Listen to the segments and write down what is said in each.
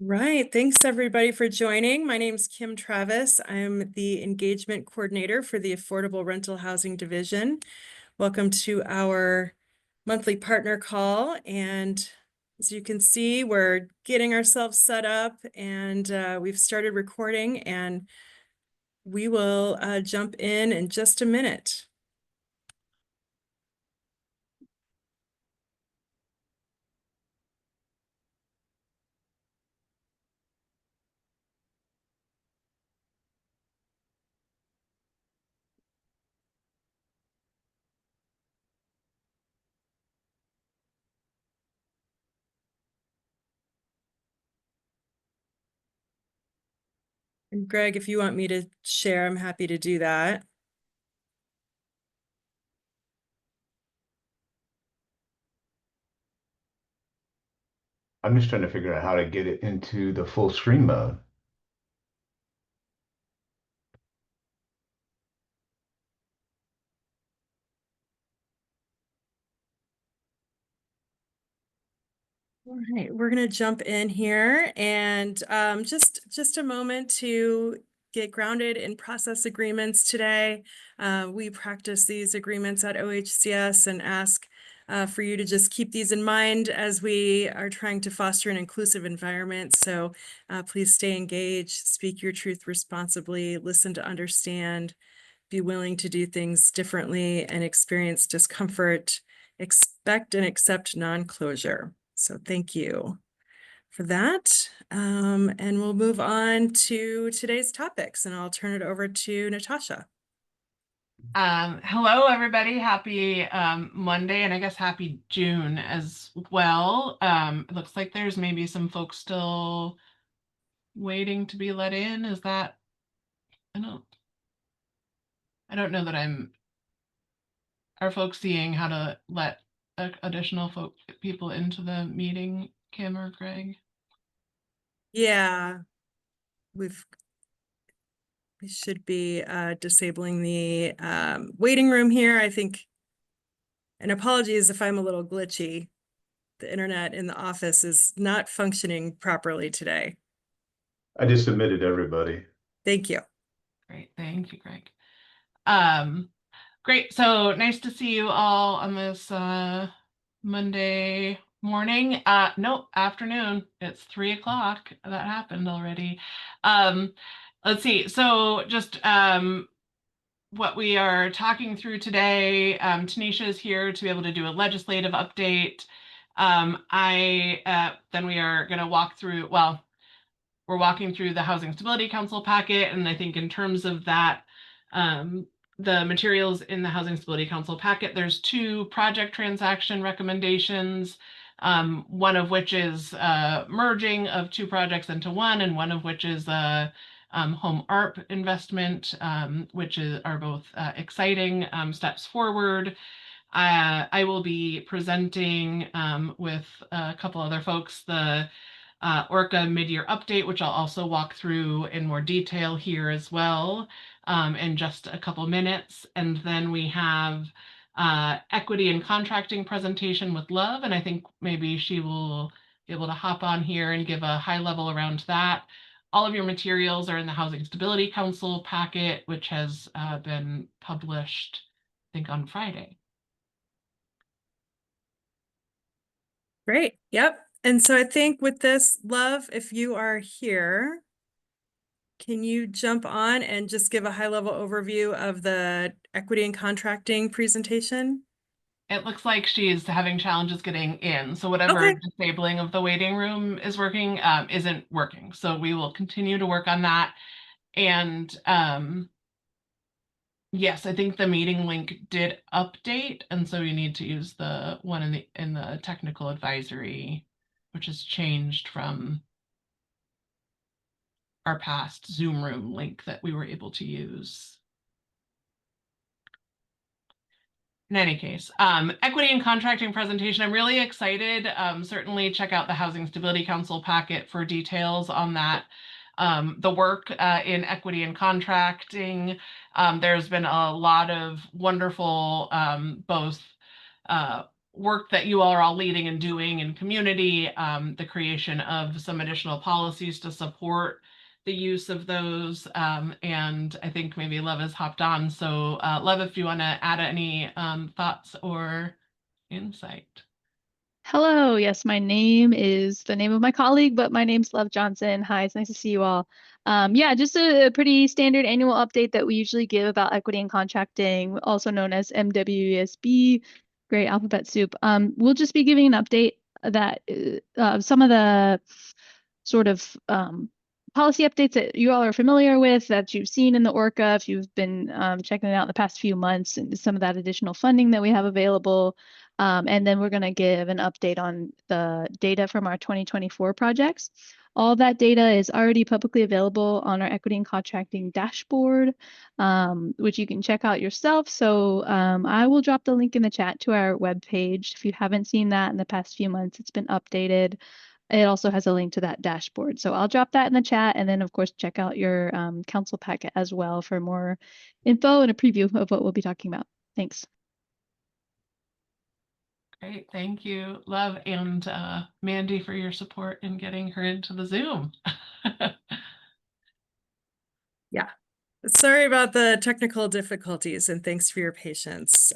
Right. Thanks everybody for joining. My name is Kim Travis. I'm the engagement coordinator for the Affordable Rental Housing Division. Welcome to our monthly partner call. And as you can see, we're getting ourselves set up and we've started recording, and we will jump in just a minute. And Greg, if you want me to share, I'm happy to do that. I'm just trying to figure out how to get it into the full screen mode. All right, we're going to jump in here and just a moment to get grounded in process agreements today. We practice these agreements at OHCS and ask for you to just keep these in mind as we are trying to foster an inclusive environment. So please stay engaged, speak your truth responsibly, listen to understand, be willing to do things differently and experience discomfort, expect and accept non-closure. So thank you for that. And we'll move on to today's topics, and I'll turn it over to Natasha. Hello, everybody. Happy Monday, and I guess happy June as well. It looks like there's maybe some folks still waiting to be let in. Is that, I don't know that are folks seeing how to let additional people into the meeting, Kim or Greg? Yeah, we should be disabling the waiting room here, I think. And apologies if I'm a little glitchy. The internet in the office is not functioning properly today. I just submitted everybody. Thank you. Great, thank you, Greg. Great, so nice to see you all on this Monday morning. No, afternoon. It's 3 o'clock. That happened already. Let's see. So just what we are talking through today, Tanisha is here to be able to do a legislative update. Then we are going to walk through, well, we're walking through the Housing Stability Council packet, and I think in terms of that, the materials in the Housing Stability Council packet, there's two project transaction recommendations, one of which is merging of two projects into one, and one of which is a home ARP investment, which are both exciting steps forward. I will be presenting with a couple other folks the ORCA mid-year update, which I'll also walk through in more detail here as well in just a couple minutes. And then we have equity and contracting presentation with Love, and I think maybe she will be able to hop on here and give a high level around that. All of your materials are in the Housing Stability Council packet, which has been published, I think, on Friday. Great. Yep. And so I think with this, Love, if you are here, can you jump on and just give a high-level overview of the equity and contracting presentation? It looks like she's having challenges getting in. So whatever Okay. disabling of the waiting room is working isn't working. So we will continue to work on that. And yes, I think the meeting link did update. And so you need to use the one in the technical advisory, which has changed from our past Zoom room link that we were able to use. In any case, equity and contracting presentation, I'm really excited. Certainly check out the Housing Stability Council packet for details on that. The work in equity and contracting, there's been a lot of wonderful both work that you are all leading and doing in community, the creation of some additional policies to support the use of those. And I think maybe Lev has hopped on. So Lev, if you want to add any thoughts or insight. Hello, yes, my name is the name of my colleague, but my name's Love Johnson. Hi, it's nice to see you all. Yeah, just a pretty standard annual update that we usually give about equity and contracting, also known as MWESB, great alphabet soup. We'll just be giving an update that some of the sort of policy updates that you all are familiar with, that you've seen in the ORCA, if you've been checking it out in the past few months, and some of that additional funding that we have available. And then we're going to give an update on the data from our 2024 projects. All that data is already publicly available on our equity and contracting dashboard, which you can check out yourself. So I will drop the link in the chat to our webpage. If you haven't seen that in the past few months, it's been updated. It also has a link to that dashboard. So I'll drop that in the chat, and then of course check out your council packet as well for more info and a preview of what we'll be talking about. Thanks. Great, thank you, Love, and Mandy for your support in getting her into the Zoom. Yeah, sorry about the technical difficulties, and thanks for your patience.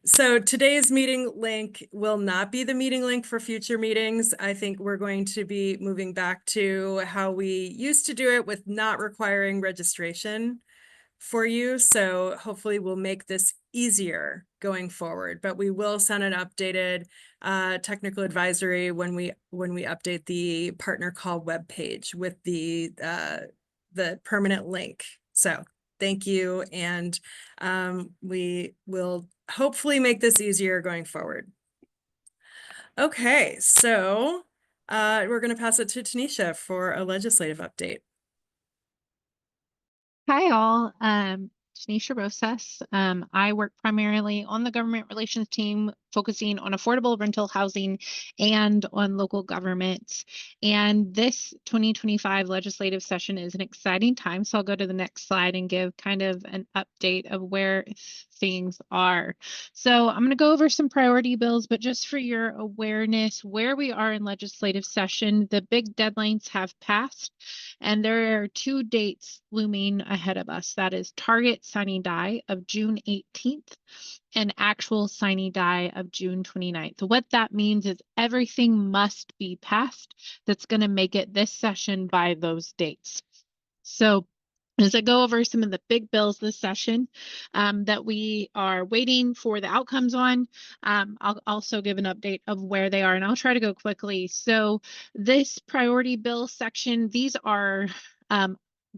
So today's meeting link will not be the meeting link for future meetings. I think we're going to be moving back to how we used to do it, with not requiring registration for you. So hopefully we'll make this easier going forward, but we will send an updated technical advisory when we update the partner call webpage with the permanent link. So thank you, and we will hopefully make this easier going forward. Okay, so we're going to pass it to Tanisha for a legislative update. Hi all, Tanisha Rosas. I work primarily on the government relations team, focusing on affordable rental housing and on local government. And this 2025 legislative session is an exciting time. So I'll go to the next slide and give kind of an update of where things are. So I'm going to go over some priority bills, but just for your awareness, where we are in legislative session, the big deadlines have passed, and there are two dates looming ahead of us. That is target signing die of June 18th and actual signing die of June 29th. So what that means is everything must be passed that's going to make it this session by those dates. So as I go over some of the big bills this session that we are waiting for the outcomes on, I'll also give an update of where they are, and I'll try to go quickly. So this priority bill section, these are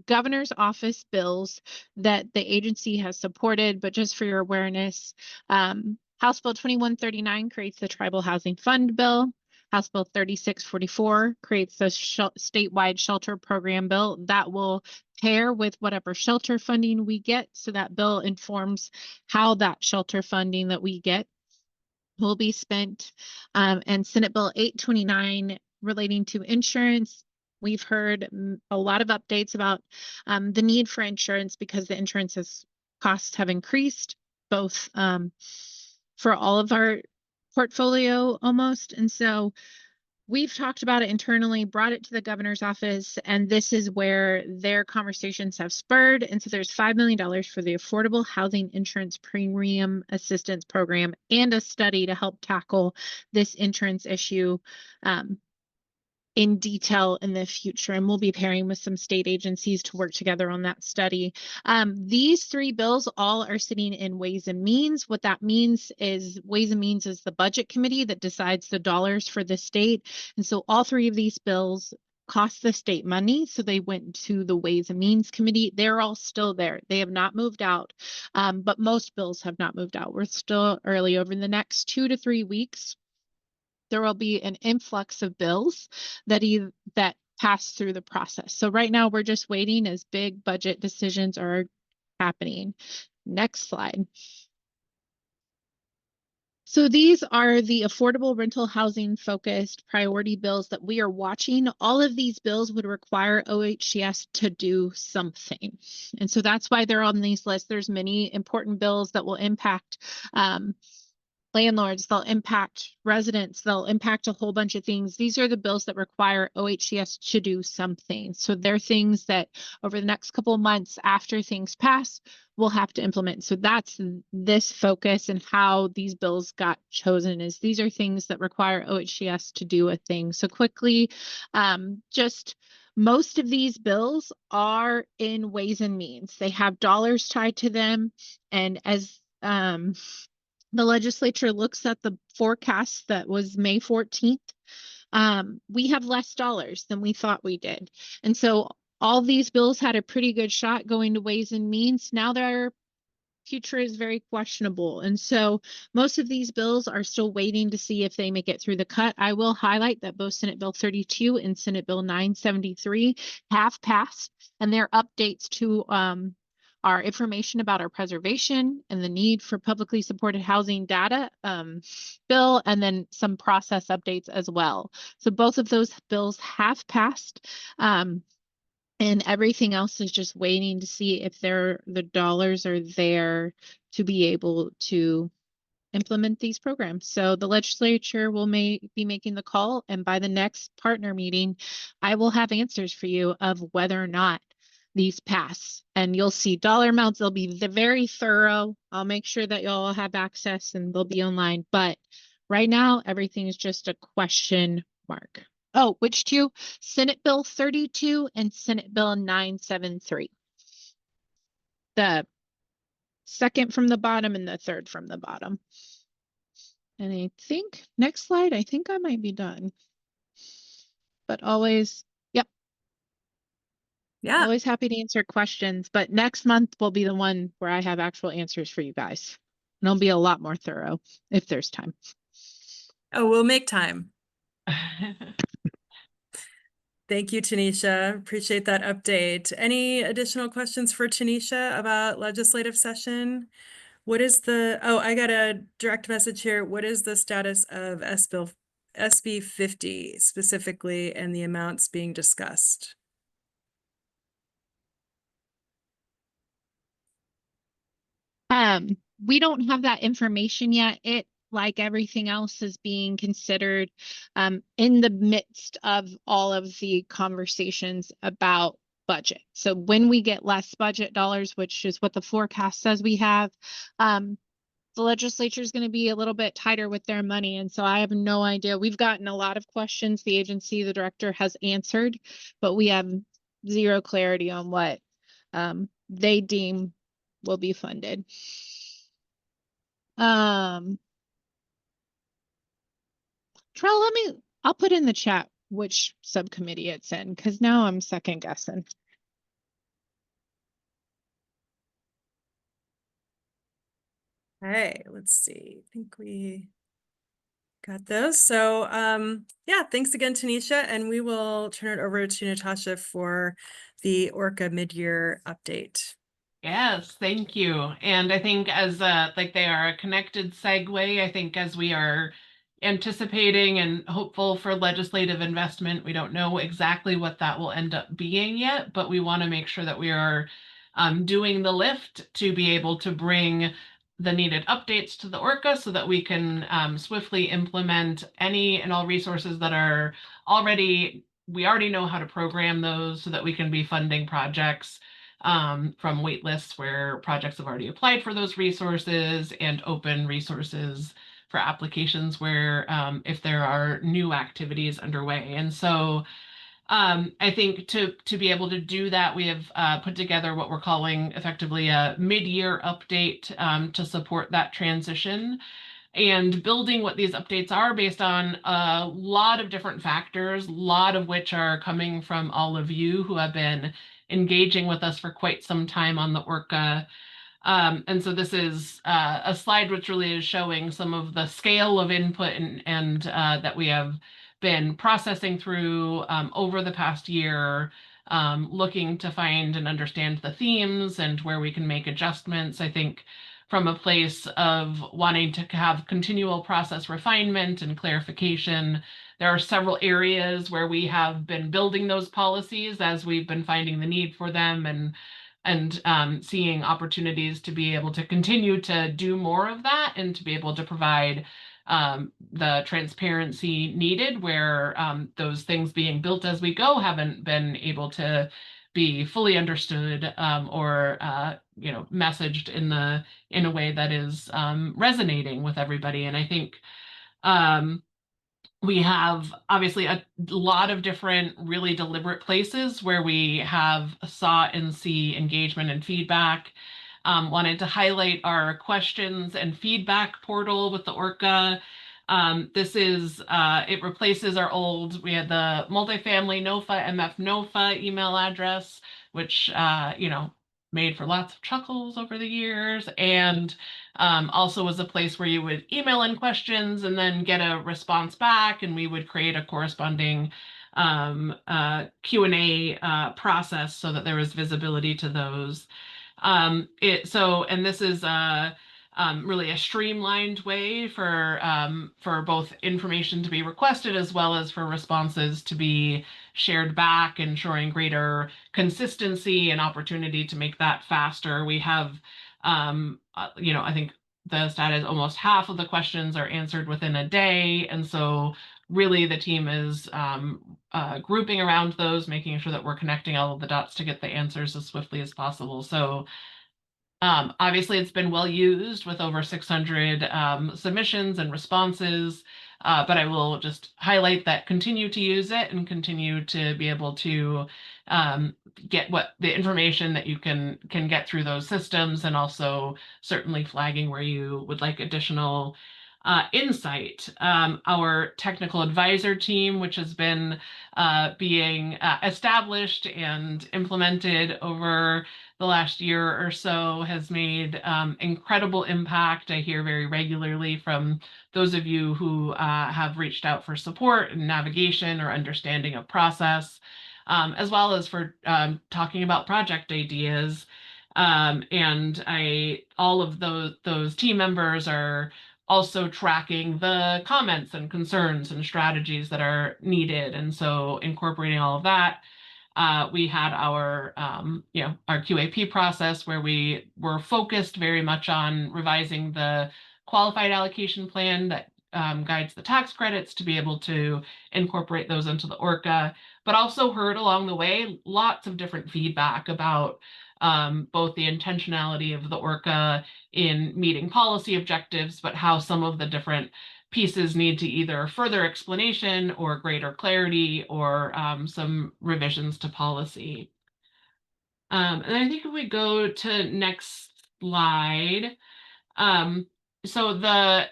governor's office bills that the agency has supported, but just for your awareness, House Bill 2139 creates the Tribal Housing Fund bill. House Bill 3644 creates the statewide shelter program bill that will pair with whatever shelter funding we get. So that bill informs how that shelter funding that we get will be spent. And Senate Bill 829 relating to insurance. We've heard a lot of updates about the need for insurance because the insurance costs have increased, both for all of our portfolio almost. And so we've talked about it internally, brought it to the governor's office, and this is where their conversations have spurred. And so there's $5 million for the Affordable Housing Insurance Premium Assistance Program and a study to help tackle this insurance issue in detail in the future, and we'll be pairing with some state agencies to work together on that study. These three bills all are sitting in Ways and Means. What that means is Ways and Means is the budget committee that decides the dollars for the state. And so all three of these bills cost the state money. So they went to the Ways and Means committee. They're all still there. They have not moved out, but most bills have not moved out. We're still early. Over the next 2 to 3 weeks, there will be an influx of bills that pass through the process. So right now we're just waiting as big budget decisions are happening. Next slide. So these are the affordable rental housing focused priority bills that we are watching. All of these bills would require OHCS to do something. And so that's why they're on these lists. There's many important bills that will impact landlords, they'll impact residents, they'll impact a whole bunch of things. These are the bills that require OHCS to do something. So they're things that over the next couple of months after things pass, we'll have to implement. So that's this focus and how these bills got chosen is these are things that require OHCS to do a thing. So quickly, just most of these bills are in Ways and Means. They have dollars tied to them. And as the legislature looks at the forecast that was May 14th, we have less dollars than we thought we did. And so all these bills had a pretty good shot going to Ways and Means. Now their future is very questionable. And so most of these bills are still waiting to see if they make it through the cut. I will highlight that both Senate Bill 32 and Senate Bill 973 have passed, and they're updates to our information about our preservation and the need for publicly supported housing data bill, and then some process updates as well. So both of those bills have passed. And everything else is just waiting to see if the dollars are there to be able to implement these programs. So the legislature will be making the call, and by the next partner meeting, I will have answers for you of whether or not these pass. And you'll see dollar amounts. They'll be very thorough. I'll make sure that y'all have access and they'll be online. But right now, everything is just a question mark. Oh, which two? Senate Bill 32 and Senate Bill 973. The second from the bottom and the third from the bottom. And I think, next slide, I think I might be done. But always, yep, Yeah. always happy to answer questions. But next month will be the one where I have actual answers for you guys. And it'll be a lot more thorough if there's time. Oh, we'll make time. Thank you, Tanisha. Appreciate that update. Any additional questions for Tanisha about legislative session? What is oh, I got a direct message here. What is the status of SB 50 specifically and the amounts being discussed? We don't have that information yet. It, like everything else, is being considered in the midst of all of the conversations about budget. So when we get less budget dollars, which is what the forecast says we have, the legislature is going to be a little bit tighter with their money. And so I have no idea. We've gotten a lot of questions. The agency, the director has answered, but we have zero clarity on what they deem will be funded. Trell, I'll put in the chat which subcommittee it's in, because now I'm second guessing. Hey, let's see. I think we got those. So yeah, thanks again, Tanisha. And we will turn it over to Natasha for the ORCA mid-year update. Yes, thank you. And I think as like they are a connected segue, I think as we are anticipating and hopeful for legislative investment, we don't know exactly what that will end up being yet, but we want to make sure that we are doing the lift to be able to bring the needed updates to the ORCA so that we can swiftly implement any and all resources that are we already know how to program those so that we can be funding projects from wait lists where projects have already applied for those resources, and open resources for applications where if there are new activities underway. And so I think to be able to do that, we have put together what we're calling effectively a mid-year update to support that transition, and building what these updates are based on a lot of different factors, a lot of which are coming from all of you who have been engaging with us for quite some time on the ORCA. And so this is a slide which really is showing some of the scale of input and that we have been processing through over the past year, looking to find and understand the themes and where we can make adjustments. I think from a place of wanting to have continual process refinement and clarification, there are several areas where we have been building those policies as we've been finding the need for them, and and seeing opportunities to be able to continue to do more of that and to be able to provide the transparency needed where those things being built as we go haven't been able to be fully understood or messaged in a way that is resonating with everybody. And I think we have obviously a lot of different really deliberate places where we have sought and see engagement and feedback. Wanted to highlight our questions and feedback portal with the Orca. It replaces our old, we had the multifamily NOFA, MF NOFA email address, which, made for lots of chuckles over the years, and also was a place where you would email in questions and then get a response back, and we would create a corresponding Q&A process so that there was visibility to those. And this is really a streamlined way for both information to be requested as well as for responses to be shared back, ensuring greater consistency and opportunity to make that faster. We have, I think the stat is almost half of the questions are answered within a day. And so really the team is grouping around those, making sure that we're connecting all of the dots to get the answers as swiftly as possible. So obviously, it's been well used with over 600 submissions and responses, but I will just highlight that continue to use it and continue to be able to get what the information that you can get through those systems, and also certainly flagging where you would like additional insight. Our technical advisor team, which has been being established and implemented over the last year or so, has made incredible impact. I hear very regularly from those of you who have reached out for support and navigation or understanding of process, as well as for talking about project ideas. And all of those team members are also tracking the comments and concerns and strategies that are needed. And so incorporating all of that, we had our QAP process where we were focused very much on revising the qualified allocation plan that guides the tax credits to be able to incorporate those into the Orca, but also heard along the way lots of different feedback about both the intentionality of the Orca in meeting policy objectives, but how some of the different pieces need to either further explanation or greater clarity or some revisions to policy. And I think if we go to next slide, so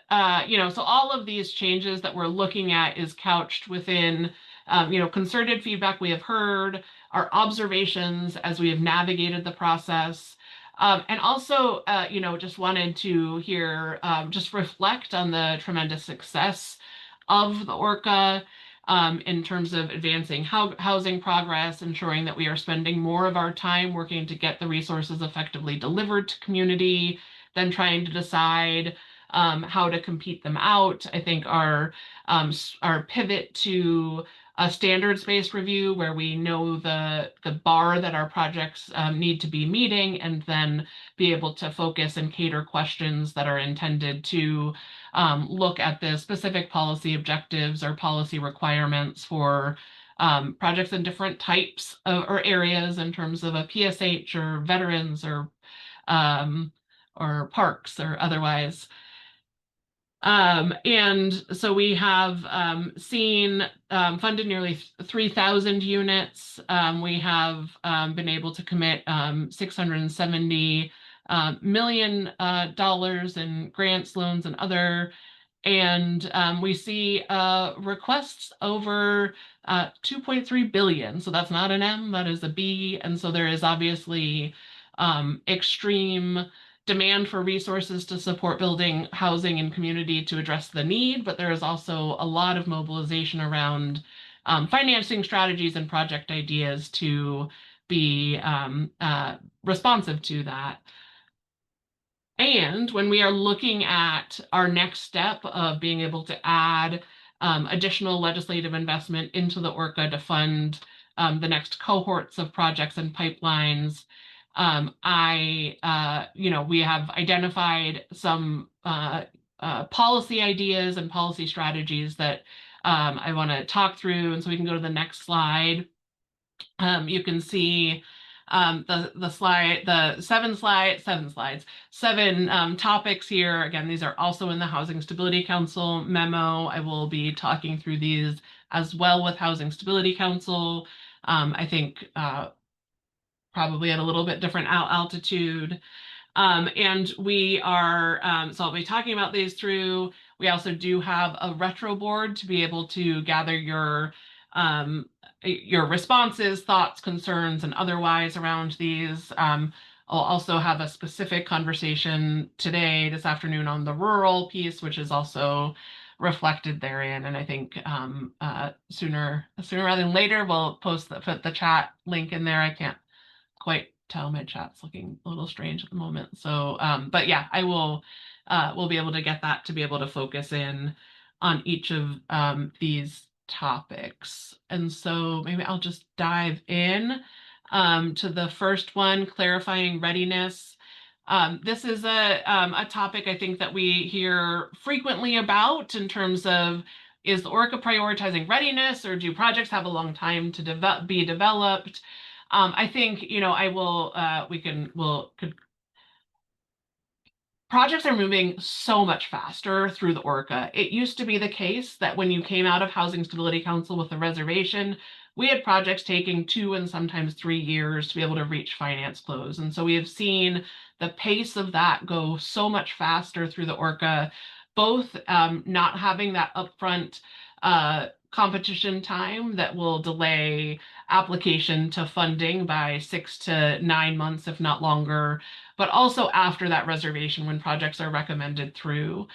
all of these changes that we're looking at is couched within, concerted feedback we have heard, our observations as we have navigated the process, and also, just wanted to hear, just reflect on the tremendous success of the Orca in terms of advancing housing progress, ensuring that we are spending more of our time working to get the resources effectively delivered to community than trying to decide how to compete them out. I think our pivot to a standards-based review where we know the bar that our projects need to be meeting, and then be able to focus and cater questions that are intended to look at the specific policy objectives or policy requirements for projects in different types or areas in terms of a PSH or veterans or parks or otherwise. And so we have seen funded nearly 3,000 units. We have been able to commit $670 million in grants, loans, and other. And we see requests over 2.3 billion. So that's not an M, that is a B. And so there is obviously extreme demand for resources to support building housing and community to address the need, but there is also a lot of mobilization around financing strategies and project ideas to be responsive to that. And when we are looking at our next step of being able to add additional legislative investment into the Orca to fund the next cohorts of projects and pipelines, we have identified some policy ideas and policy strategies that I want to talk through. And so we can go to the next slide. You can see the slide, the seven topics here. Again, these are also in the Housing Stability Council memo. I will be talking through these as well with Housing Stability Council. I think probably at a little bit different altitude. And we are, so I'll be talking about these through. We also do have a retro board to be able to gather your responses, thoughts, concerns, and otherwise around these. I'll also have a specific conversation today, this afternoon, on the rural piece, which is also reflected therein. And I think sooner rather than later, we'll put the chat link in there. I can't quite tell, my chat's looking a little strange at the moment. So, but yeah, I will, we'll be able to get that to be able to focus in on each of these topics. And so maybe I'll just dive in to the first one, clarifying readiness. This is a topic I think that we hear frequently about in terms of, is the ORCA prioritizing readiness, or do projects have a long time to be developed? I think, projects are moving so much faster through the ORCA. It used to be the case that when you came out of Housing Stability Council with a reservation, we had projects taking 2 and sometimes 3 years to be able to reach finance close. And so we have seen the pace of that go so much faster through the ORCA, both not having that upfront competition time that will delay application to funding by 6 to 9 months, if not longer, but also after that reservation when projects are recommended through.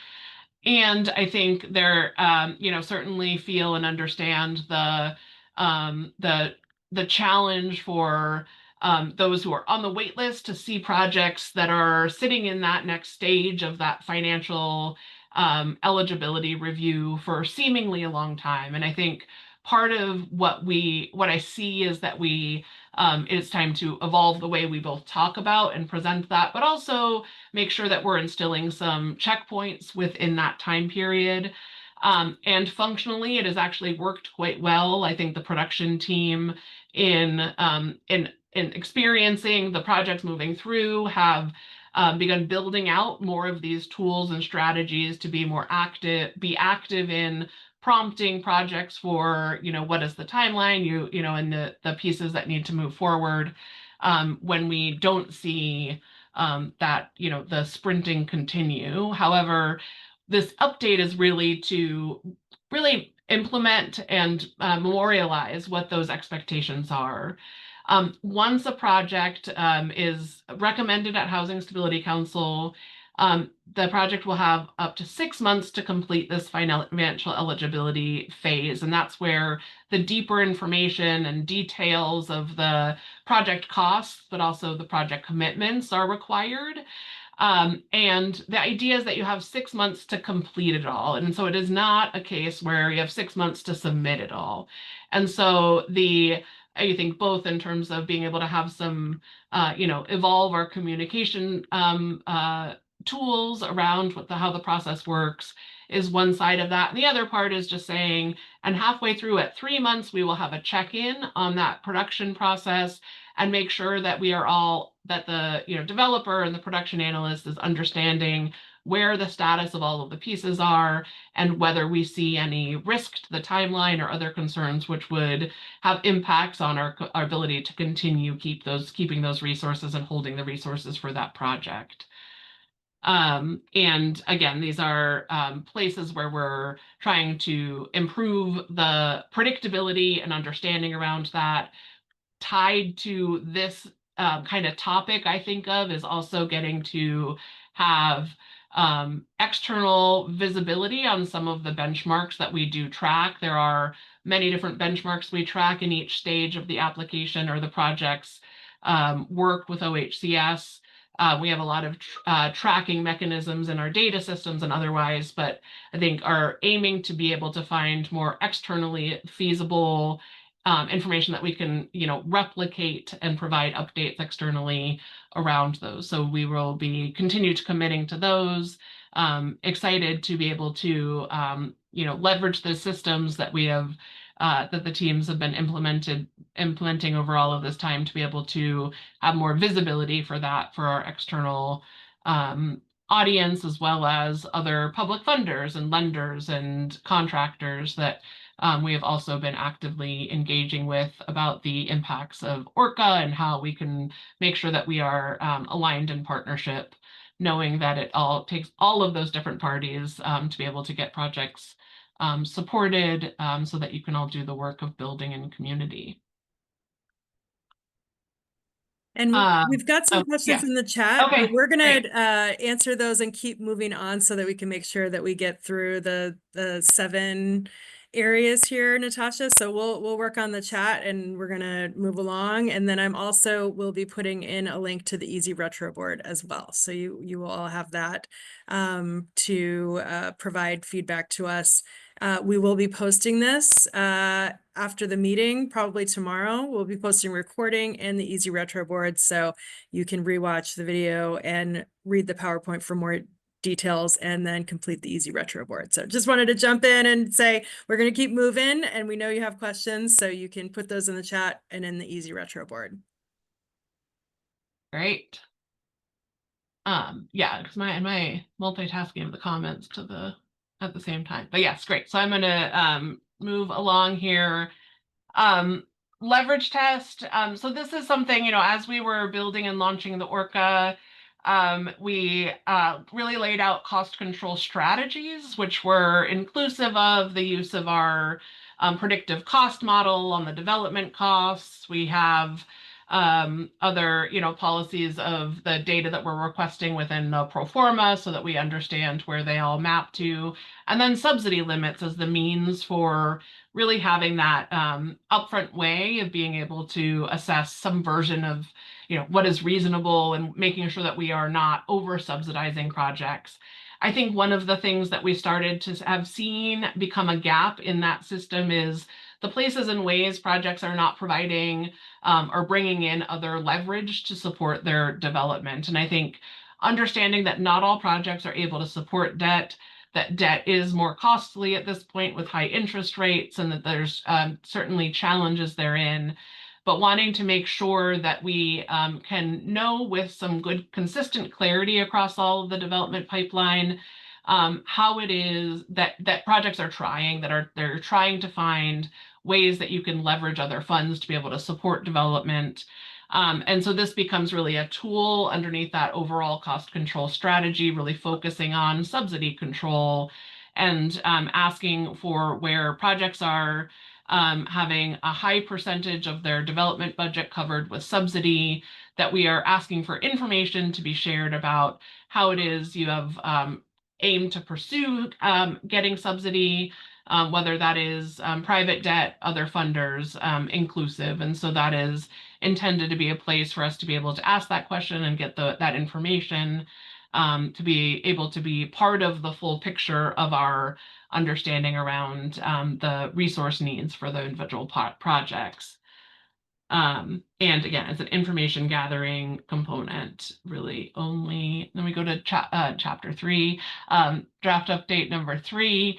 And I think they're, certainly feel and understand the challenge for those who are on the wait list to see projects that are sitting in that next stage of that financial eligibility review for seemingly a long time. And I think part of what I see is that it's time to evolve the way we both talk about and present that, but also make sure that we're instilling some checkpoints within that time period. And functionally, it has actually worked quite well. I think the production team in experiencing the projects moving through have begun building out more of these tools and strategies to be active in prompting projects for, what is the timeline, and the pieces that need to move forward when we don't see that, the sprinting continue. However, this update is really to implement and memorialize what those expectations are. Once a project is recommended at Housing Stability Council, the project will have up to 6 months to complete this financial eligibility phase. And that's where the deeper information and details of the project costs, but also the project commitments, are required. And the idea is that you have 6 months to complete it all. And so it is not a case where you have 6 months to submit it all. And so I think both in terms of being able to have some, evolve our communication tools around how the process works is one side of that. And the other part is just saying, and halfway through at 3 months, we will have a check-in on that production process and make sure that that the developer and the production analyst is understanding where the status of all of the pieces are and whether we see any risk to the timeline or other concerns which would have impacts on our ability to continue keeping those resources and holding the resources for that project. And again, these are places where we're trying to improve the predictability and understanding around that. Tied to this kind of topic, I think of is also getting to have external visibility on some of the benchmarks that we do track. There are many different benchmarks we track in each stage of the application or the project's work with OHCS. We have a lot of tracking mechanisms in our data systems and otherwise, but I think are aiming to be able to find more externally feasible information that we can, replicate and provide updates externally around those. So we will be continue to committing to those. Excited to be able to, leverage the systems that we have, that the teams have been implementing over all of this time to be able to have more visibility for that for our external audience, as well as other public funders and lenders and contractors that we have also been actively engaging with about the impacts of ORCA and how we can make sure that we are aligned in partnership, knowing that it all takes all of those different parties to be able to get projects supported, so that you can all do the work of building in community. And we've got some questions yeah. in the chat, Okay, but we're gonna great. answer those and keep moving on so that we can make sure that we get through the 7 areas here, Natasha. So we'll work on the chat and we're gonna move along. And then we'll be putting in a link to the Easy Retro board as well. So you will all have that to provide feedback to us. We will be posting this after the meeting, probably tomorrow. We'll be posting recording and the Easy Retro board, so you can rewatch the video and read the PowerPoint for more details and then complete the Easy Retro board. So just wanted to jump in and say we're going to keep moving, and we know you have questions, so you can put those in the chat and in the Easy Retro board. Great. Yeah, because my multitasking of the comments at the same time. But yes, great. So I'm gonna move along here. Leverage test. So this is something, as we were building and launching the ORCA, we really laid out cost control strategies, which were inclusive of the use of our predictive cost model on the development costs. We have other, policies of the data that we're requesting within the pro forma so that we understand where they all map to, and then subsidy limits as the means for really having that upfront way of being able to assess some version of, what is reasonable and making sure that we are not over subsidizing projects. I think one of the things that we started to have seen become a gap in that system is the places and ways projects are not providing or bringing in other leverage to support their development. And I think understanding that not all projects are able to support debt, that debt is more costly at this point with high interest rates, and that there's certainly challenges therein, but wanting to make sure that we can know with some good consistent clarity across all of the development pipeline how it is that projects are trying, they're trying to find ways that you can leverage other funds to be able to support development. And so this becomes really a tool underneath that overall cost control strategy, really focusing on subsidy control and asking for where projects are having a high percentage of their development budget covered with subsidy, that we are asking for information to be shared about how it is you have aimed to pursue getting subsidy, whether that is private debt, other funders, inclusive. And so that is intended to be a place for us to be able to ask that question and get that information to be able to be part of the full picture of our understanding around the resource needs for the individual projects. And again, it's an information gathering component, really only. Then we go to chapter 3, draft update number 3,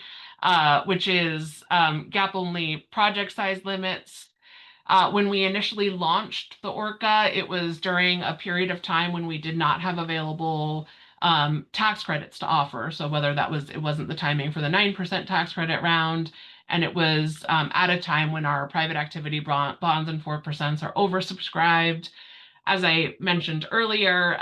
which is gap only project size limits. When we initially launched the ORCA, it was during a period of time when we did not have available tax credits to offer. So whether it wasn't the timing for the 9% tax credit round, and it was at a time when our private activity bonds and 4% are oversubscribed. As I mentioned earlier,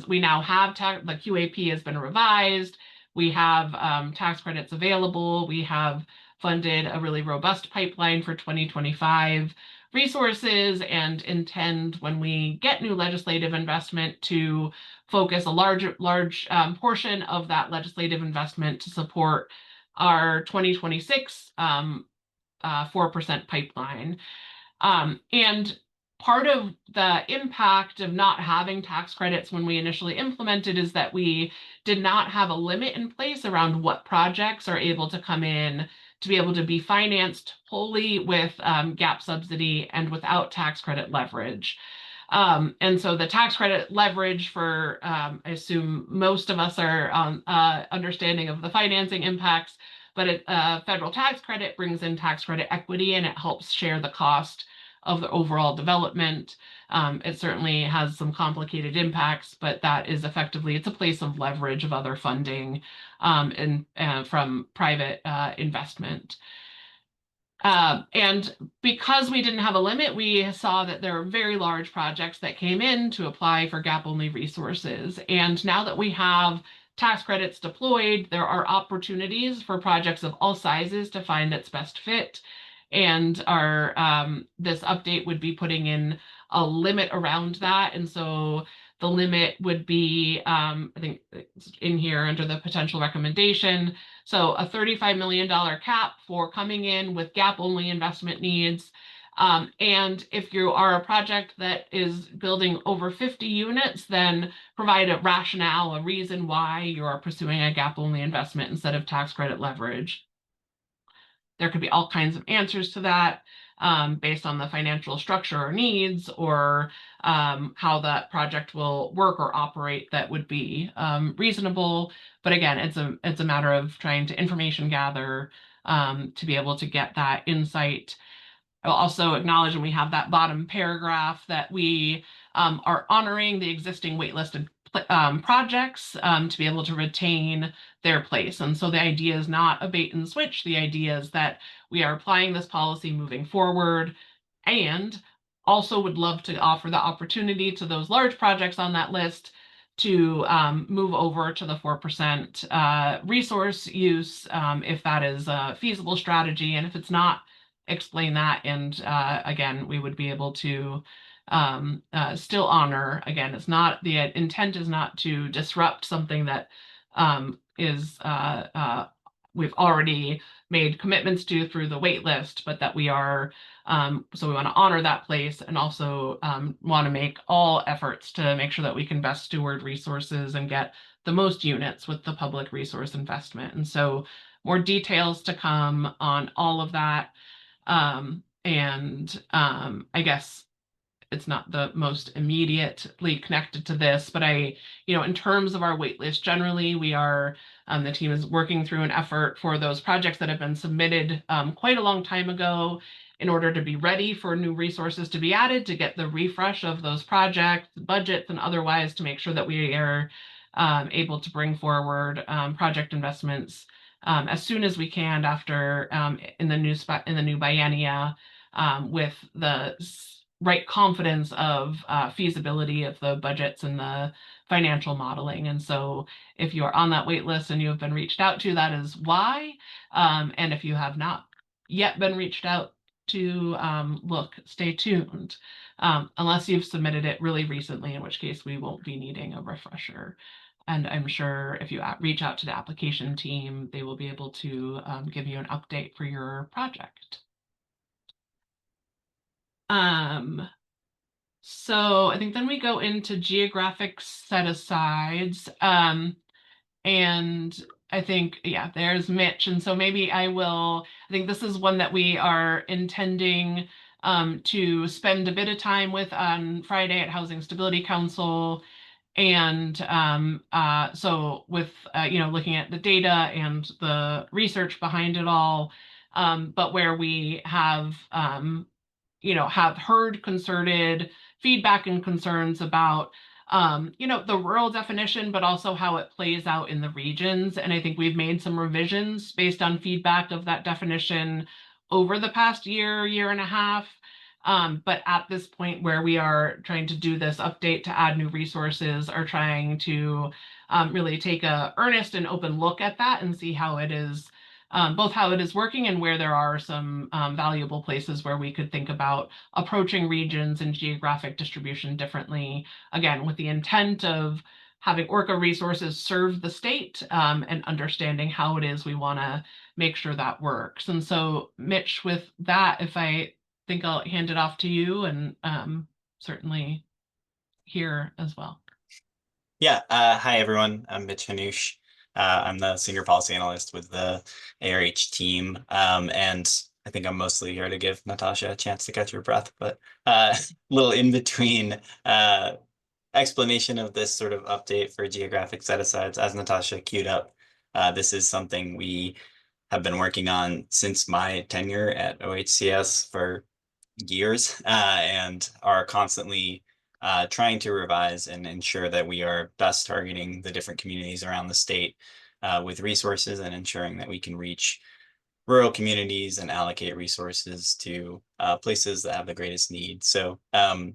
we now have the QAP has been revised. We have tax credits available. We have funded a really robust pipeline for 2025 resources, and intend, when we get new legislative investment, to focus a large portion of that legislative investment to support our 2026 4% pipeline. And part of the impact of not having tax credits when we initially implemented is that we did not have a limit in place around what projects are able to come in to be able to be financed wholly with gap subsidy and without tax credit leverage. And so the tax credit leverage for, I assume most of us are understanding of the financing impacts, but federal tax credit brings in tax credit equity and it helps share the cost of the overall development. It certainly has some complicated impacts, but that is effectively, it's a place of leverage of other funding and from private investment. And because we didn't have a limit, we saw that there were very large projects that came in to apply for gap-only resources. And now that we have tax credits deployed, there are opportunities for projects of all sizes to find its best fit. And this update would be putting in a limit around that. And so the limit would be, I think it's in here under the potential recommendation. So a $35 million cap for coming in with gap-only investment needs. And if you are a project that is building over 50 units, then provide a rationale, a reason why you are pursuing a gap-only investment instead of tax credit leverage. There could be all kinds of answers to that based on the financial structure or needs, or how that project will work or operate that would be reasonable. But again, it's a matter of trying to information gather to be able to get that insight. I'll also acknowledge, and we have that bottom paragraph, that we are honoring the existing waitlisted projects to be able to retain their place. And so the idea is not a bait and switch. The idea is that we are applying this policy moving forward, and also would love to offer the opportunity to those large projects on that list to move over to the 4% resource use if that is a feasible strategy. And if it's not, explain that. And again, we would be able to still honor, again, it's not, the intent is not to disrupt something that is we've already made commitments to through the wait list, but that we are, so we want to honor that place, and also want to make all efforts to make sure that we can best steward resources and get the most units with the public resource investment. And so more details to come on all of that. I guess it's not the most immediately connected to this, but in terms of our wait list, generally, we are, the team is working through an effort for those projects that have been submitted quite a long time ago in order to be ready for new resources to be added, to get the refresh of those projects, budgets, and otherwise to make sure that we are able to bring forward project investments as soon as we can after in the new biennia with the right confidence of feasibility of the budgets and the financial modeling. And so if you are on that wait list and you have been reached out to, that is why. And if you have not yet been reached out to, look, stay tuned, unless you've submitted it really recently, in which case we won't be needing a refresher. And I'm sure if you reach out to the application team, they will be able to give you an update for your project. So I think then we go into geographic set-asides. And I think, yeah, there's Mitch. And so maybe I think this is one that we are intending to spend a bit of time with on Friday at Housing Stability Council. And so with, looking at the data and the research behind it all, but where we have heard concerted feedback and concerns about, the rural definition, but also how it plays out in the regions. And I think we've made some revisions based on feedback of that definition over the past year and a half. But at this point where we are trying to do this update to add new resources, are trying to really take a earnest and open look at that and see how it is, both how it is working and where there are some valuable places where we could think about approaching regions and geographic distribution differently, again, with the intent of having ORCA resources serve the state and understanding how it is we want to make sure that works. And so, Mitch, with that, if I think I'll hand it off to you, and certainly here as well. Yeah. Hi, everyone. I'm Mitch Hanush. I'm the senior policy analyst with the ARH team. And I think I'm mostly here to give Natasha a chance to catch her breath, but a little in between explanation of this sort of update for geographic set-asides, as Natasha queued up. This is something we have been working on since my tenure at OHCS for years, and are constantly trying to revise and ensure that we are best targeting the different communities around the state with resources, and ensuring that we can reach rural communities and allocate resources to places that have the greatest need. So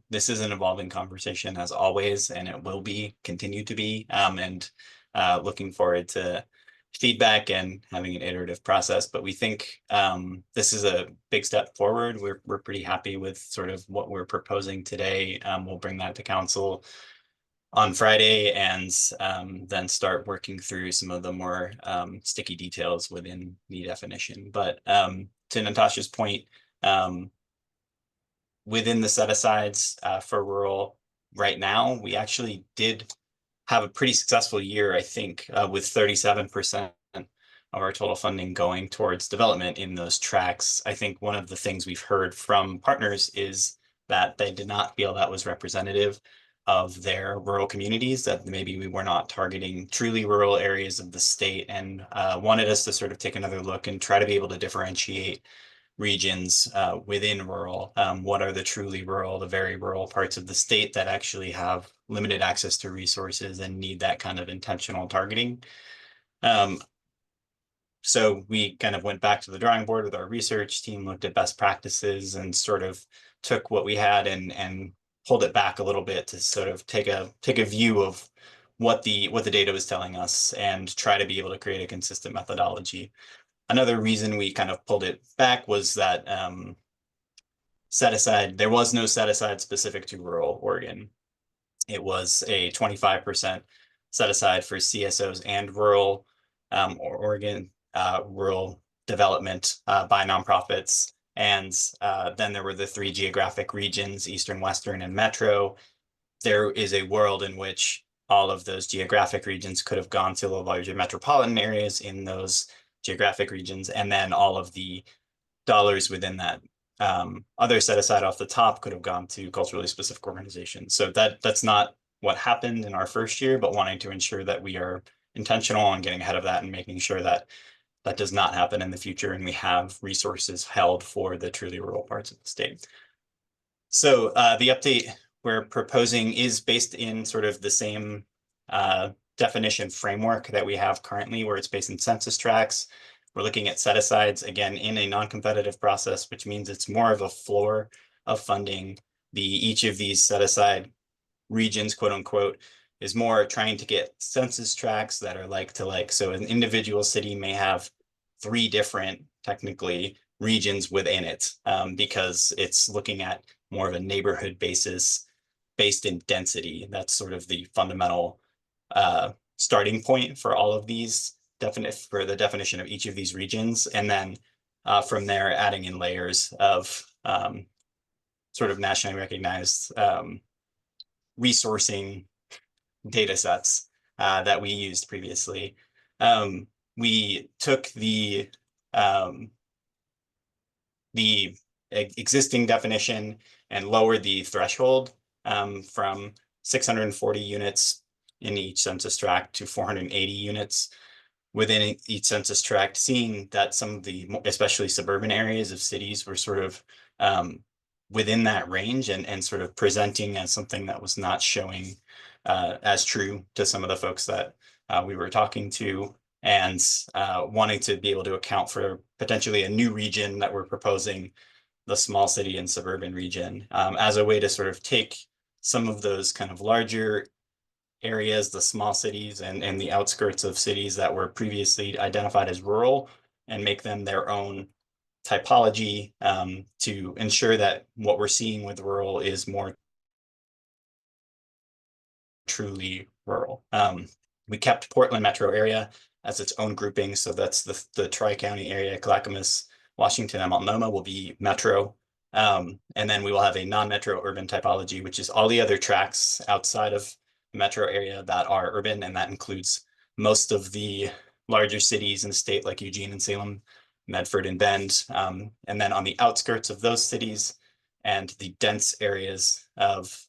this is an evolving conversation as always, and it will be continue to be, and looking forward to feedback and having an iterative process. But we think this is a big step forward. We're pretty happy with sort of what we're proposing today. We'll bring that to council on Friday, and then start working through some of the more sticky details within the definition. But to Natasha's point, within the set-asides for rural right now, we actually did have a pretty successful year, I think, with 37% of our total funding going towards development in those tracks. I think one of the things we've heard from partners is that they did not feel that was representative of their rural communities, that maybe we were not targeting truly rural areas of the state, and wanted us to sort of take another look and try to be able to differentiate regions within rural. What are the truly rural, the very rural parts of the state that actually have limited access to resources and need that kind of intentional targeting? So we kind of went back to the drawing board with our research team, looked at best practices, and sort of took what we had and pulled it back a little bit to sort of take a view of what the data was telling us, and try to be able to create a consistent methodology. Another reason we kind of pulled it back was that there was no set aside specific to rural Oregon. It was a 25% set aside for CSOs and rural Oregon rural development by nonprofits. And then there were the 3 geographic regions, Eastern, Western, and Metro. There is a world in which all of those geographic regions could have gone to the larger metropolitan areas in those geographic regions, and then all of the dollars within that other set aside off the top could have gone to culturally specific organizations. So that's not what happened in our first year, but wanting to ensure that we are intentional on getting ahead of that and making sure that that does not happen in the future, and we have resources held for the truly rural parts of the state. So the update we're proposing is based in sort of the same definition framework that we have currently, where it's based in census tracts. We're looking at set-asides, again, in a non-competitive process, which means it's more of a floor of funding. Each of these set-aside regions, quote unquote, is more trying to get census tracts that are like to like. So an individual city may have 3 different, technically, regions within it, because it's looking at more of a neighborhood basis based in density. That's sort of the fundamental starting point for all of these, for the definition of each of these regions. And then from there, adding in layers of sort of nationally recognized resourcing data sets that we used previously. We took the existing definition and lowered the threshold from 640 units in each census tract to 480 units within each census tract, seeing that some of the, especially suburban areas of cities, were sort of within that range, and sort of presenting as something that was not showing as true to some of the folks that we were talking to, and wanting to be able to account for potentially a new region that we're proposing, the small city and suburban region, as a way to sort of take some of those kind of larger areas, the small cities and the outskirts of cities that were previously identified as rural, and make them their own typology, to ensure that what we're seeing with rural is more truly rural. We kept Portland metro area as its own grouping. So that's the Tri-County area. Clackamas, Washington, and Multnomah will be metro. And then we will have a non-metro urban typology, which is all the other tracts outside of the metro area that are urban, and that includes most of the larger cities in the state, like Eugene and Salem, Medford and Bend, and then on the outskirts of those cities and the dense areas of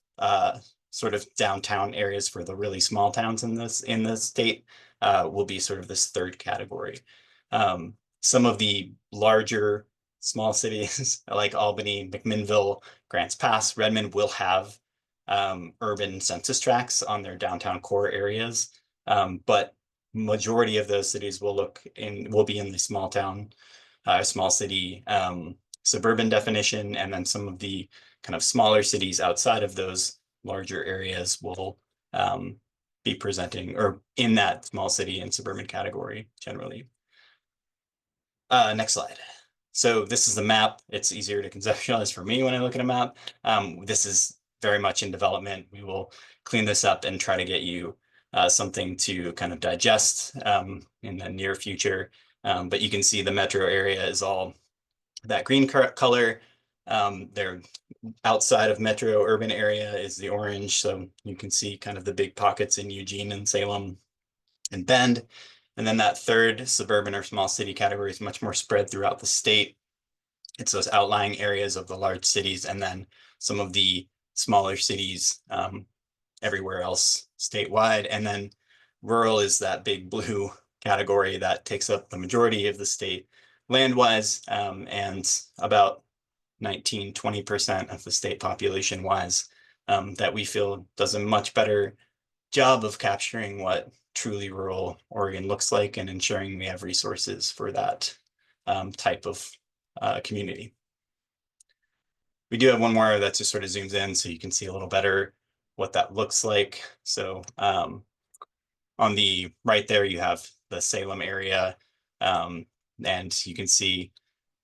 sort of downtown areas for the really small towns in the state will be sort of this third category. Some of the larger small cities like Albany, McMinnville, Grants Pass, Redmond will have urban census tracts on their downtown core areas, but majority of those cities will be in the small city suburban definition, and then some of the kind of smaller cities outside of those larger areas will be presenting or in that small city and suburban category generally. Next slide. So this is the map. It's easier to conceptualize for me when I look at a map. This is very much in development. We will clean this up and try to get you something to kind of digest in the near future. But you can see the metro area is all that green color. They're outside of metro urban area is the orange. So you can see kind of the big pockets in Eugene and Salem and Bend. And then that third suburban or small city category is much more spread throughout the state. It's those outlying areas of the large cities and then some of the smaller cities everywhere else statewide. And then rural is that big blue category that takes up the majority of the state land-wise, and about 19–20% of the state population-wise, that we feel does a much better job of capturing what truly rural Oregon looks like and ensuring we have resources for that type of community. We do have one more that just sort of zooms in so you can see a little better what that looks like. So on the right there, you have the Salem area, and you can see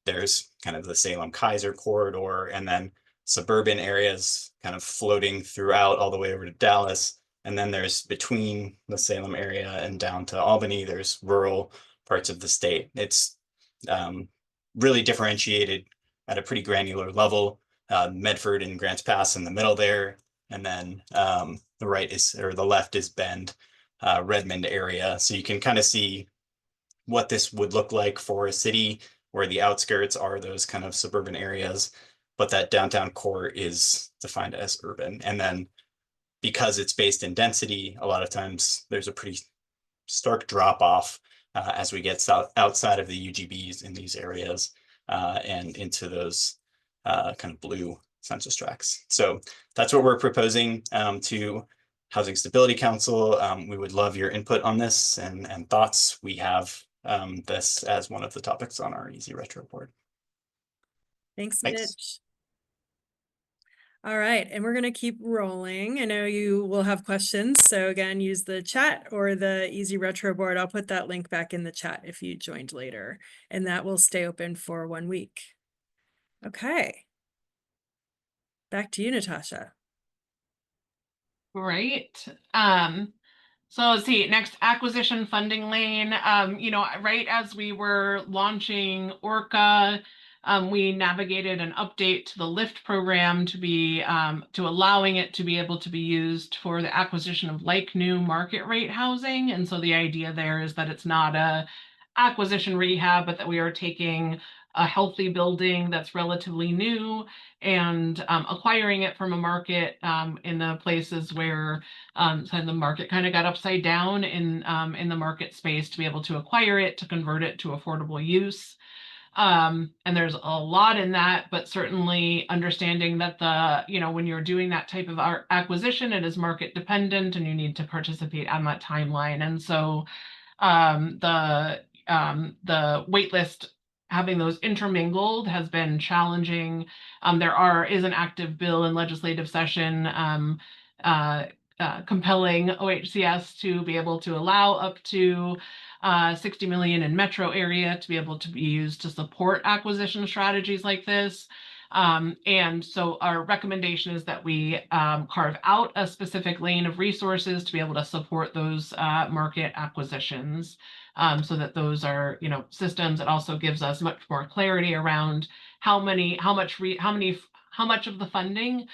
there's kind of the Salem-Kaiser corridor, and then suburban areas kind of floating throughout all the way over to Dallas. And then there's between the Salem area and down to Albany, there's rural parts of the state. It's really differentiated at a pretty granular level. Medford and Grants Pass in the middle there. And then the left is Bend, Redmond area. So you can kind of see what this would look like for a city where the outskirts are those kind of suburban areas, but that downtown core is defined as urban. And then because it's based in density, a lot of times there's a pretty stark drop off as we get outside of the UGBs in these areas and into those kind of blue census tracts. So that's what we're proposing to Housing Stability Council. We would love your input on this and thoughts. We have this as one of the topics on our Easy Retro board. Thanks, Thanks. Mitch. All right, and we're going to keep rolling. I know you will have questions. So again, use the chat or the Easy Retro board. I'll put that link back in the chat if you joined later, and that will stay open for 1 week. Okay. Back to you, Natasha. Great. So let's see, next acquisition funding lane. Right as we were launching ORCA, we navigated an update to the LIFT program to be to allowing it to be able to be used for the acquisition of like new market rate housing. And so the idea there is that it's not a acquisition rehab, but that we are taking a healthy building that's relatively new and acquiring it from a market in the places where the market kind of got upside down in the market space to be able to acquire it, to convert it to affordable use. And there's a lot in that, but certainly understanding that when you're doing that type of acquisition, it is market dependent and you need to participate on that timeline. And so the wait list, having those intermingled has been challenging. There is an active bill in legislative session compelling OHCS to be able to allow up to 60 million in metro area to be able to be used to support acquisition strategies like this. And so our recommendation is that we carve out a specific lane of resources to be able to support those market acquisitions. So that those are, systems. It also gives us much more clarity around how much of the funding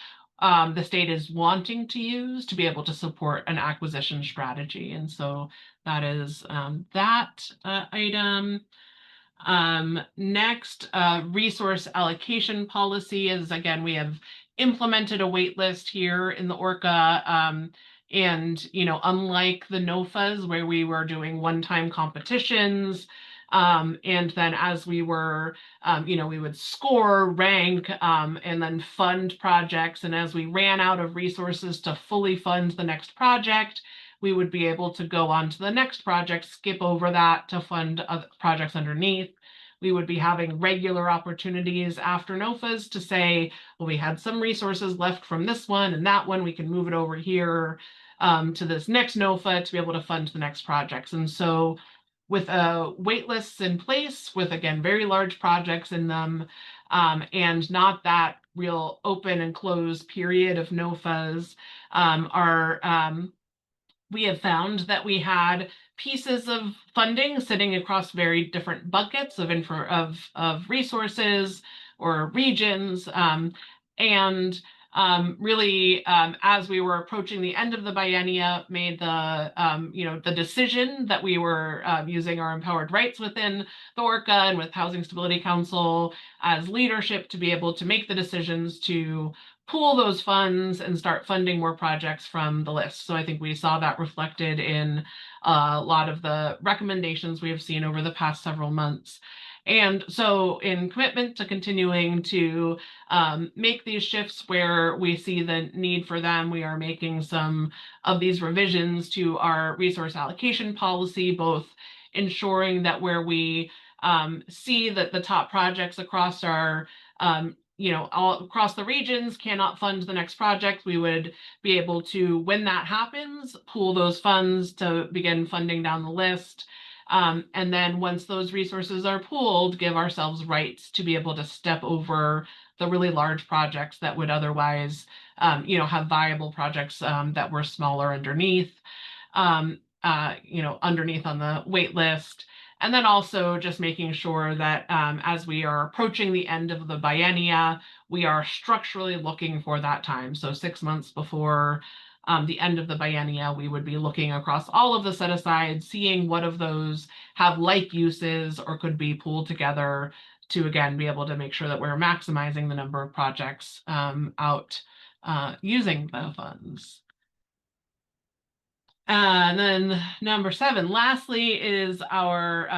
the state is wanting to use to be able to support an acquisition strategy. And so that is that item. Next, resource allocation policy is, again, we have implemented a wait list here in the ORCA. And, unlike the NOFAs where we were doing one-time competitions, and then as we were, we would score, rank, and then fund projects. And as we ran out of resources to fully fund the next project, we would be able to go on to the next project, skip over that to fund other projects underneath. We would be having regular opportunities after NOFAs to say, well, we had some resources left from this one and that one, we can move it over here to this next NOFA to be able to fund the next projects. And so with wait lists in place, with, again, very large projects in them, and not that real open and close period of NOFAs, we have found that we had pieces of funding sitting across very different buckets of resources or regions, and really, as we were approaching the end of the biennia, made the decision that we were using our empowered rights within the ORCA and with Housing Stability Council as leadership to be able to make the decisions to pool those funds and start funding more projects from the list. So I think we saw that reflected in a lot of the recommendations we have seen over the past several months. And so in commitment to continuing to make these shifts where we see the need for them, we are making some of these revisions to our resource allocation policy, both ensuring that where we see that the top projects across our all across the regions cannot fund the next project, we would be able to, when that happens, pool those funds to begin funding down the list. And then once those resources are pooled, give ourselves rights to be able to step over the really large projects that would otherwise, have viable projects that were smaller underneath, underneath on the wait list. And then also just making sure that as we are approaching the end of the biennia, we are structurally looking for that time. So 6 months before the end of the biennia, we would be looking across all of the set aside, seeing what of those have like uses or could be pooled together to, again, be able to make sure that we're maximizing the number of projects out using the funds. And then number 7, lastly, is our